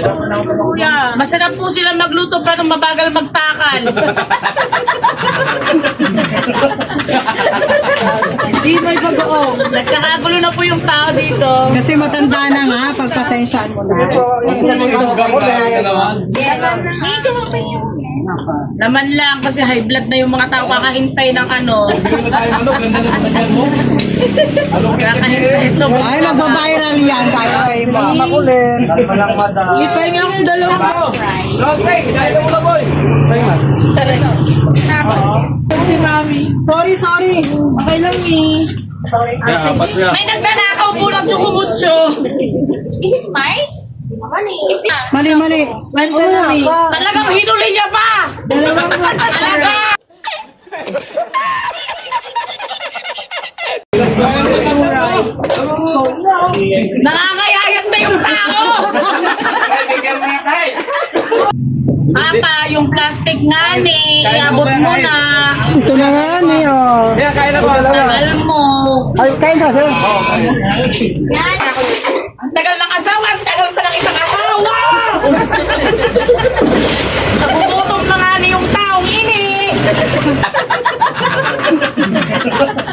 Kuya. Masarap po sila magluto pero mabagal magtakal. Hindi may bagoong. Nagkakagulo na po yung tao dito. Kasi matanda na nga, pagpasensyaan mo na. Naman lang kasi high blood na yung mga tao kakahintay ng ano. Kakahintay. So, Ay, magbabiral yan tayo kayo ba? Makulit. Walang madam. ipay nga akong dalawa. Sorry. Okay lang eh. May nagnanakaw po ng chukumutso. Mali. Talagang hinuli niya pa. Talaga. Nakakayayat na yung tao. Papa, yung plastic nga ni, iabot mo na. Ito na nga ni, oh. Tagal mo. Ay, kain ka, sir. Yan.